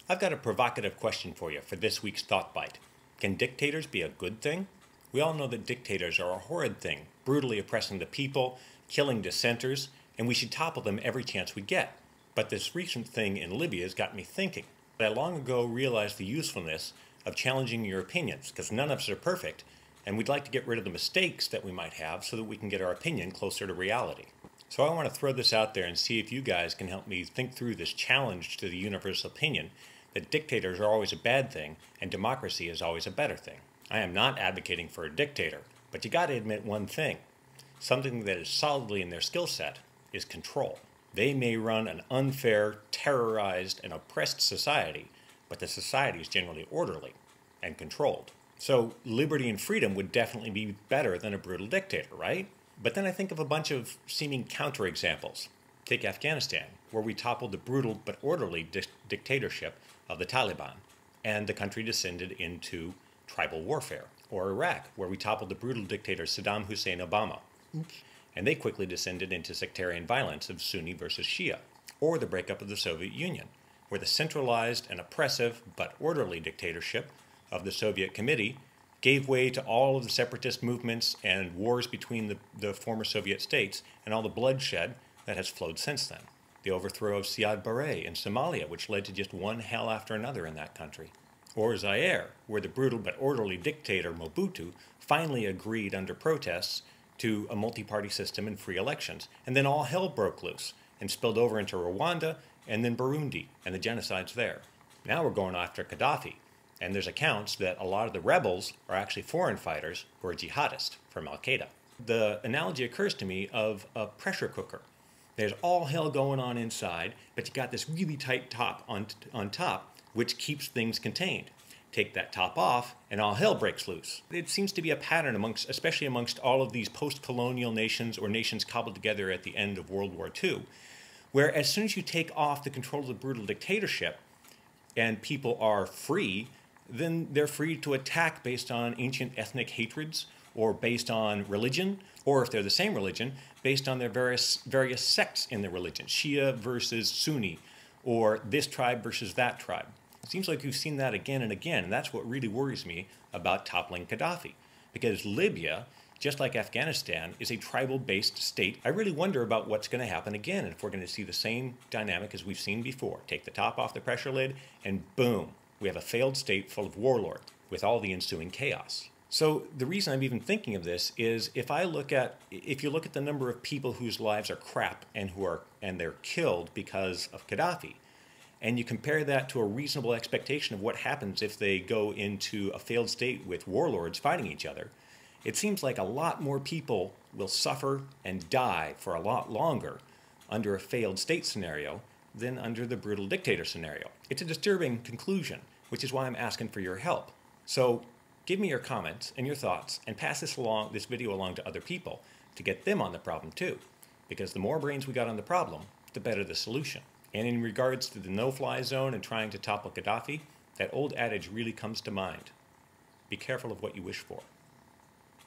I've got a provocative question for you for this week's ThoughtBite. Can dictators be a good thing? We all know that dictators are a horrid thing, brutally oppressing the people, killing dissenters, and we should topple them every chance we get. But this recent thing in Libya has got me thinking. I long ago realized the usefulness of challenging your opinions, because none of us are perfect, and we'd like to get rid of the mistakes that we might have so that we can get our opinion closer to reality. So I want to throw this out there and see if you guys can help me think through this challenge to the universal opinion that dictators are always a bad thing and democracy is always a better thing. I am not advocating for a dictator, but you got to admit one thing. Something that is solidly in their skill set is control. They may run an unfair, terrorized, and oppressed society, but the society is generally orderly and controlled. So liberty and freedom would definitely be better than a brutal dictator, right? But then I think of a bunch of seeming counterexamples. Take Afghanistan, where we toppled the brutal but orderly dictatorship of the Taliban, and the country descended into tribal warfare. Or Iraq, where we toppled the brutal dictator Saddam Hussein Obama, and they quickly descended into sectarian violence of Sunni versus Shia. Or the breakup of the Soviet Union, where the centralized and oppressive but orderly dictatorship of the Soviet Committee gave way to all of the separatist movements and wars between the former Soviet states and all the bloodshed that has flowed since then. The overthrow of Siad Barre in Somalia, which led to just one hell after another in that country. Or Zaire, where the brutal but orderly dictator Mobutu finally agreed under protests to a multi-party system and free elections. And then all hell broke loose and spilled over into Rwanda and then Burundi and the genocides there. Now we're going after Gadaffi. And there's accounts that a lot of the rebels are actually foreign fighters who are jihadists from Al-Qaeda. The analogy occurs to me of a pressure cooker. There's all hell going on inside, but you got this really tight top on top, which keeps things contained. Take that top off, and all hell breaks loose. It seems to be a pattern especially amongst all of these post-colonial nations or nations cobbled together at the end of World War II, where as soon as you take off the control of the brutal dictatorship and people are free, then they're free to attack based on ancient ethnic hatreds or based on religion, or if they're the same religion, based on their various sects in the religion, Shia versus Sunni, or this tribe versus that tribe. It seems like you've seen that again and again, and that's what really worries me about toppling Gadaffi. Because Libya, just like Afghanistan, is a tribal-based state. I really wonder about what's going to happen again, and if we're going to see the same dynamic as we've seen before. Take the top off the pressure lid, and boom, we have a failed state full of warlords with all the ensuing chaos. So the reason I'm even thinking of this is if you look at the number of people whose lives are crap and they're killed because of Gadaffi, and you compare that to a reasonable expectation of what happens if they go into a failed state with warlords fighting each other, it seems like a lot more people will suffer and die for a lot longer under a failed state scenario than under the brutal dictator scenario. It's a disturbing conclusion, which is why I'm asking for your help. So give me your comments and your thoughts and pass this video along to other people to get them on the problem too. Because the more brains we got on the problem, the better the solution. And in regards to the no-fly zone and trying to topple Gadaffi, that old adage really comes to mind. Be careful of what you wish for.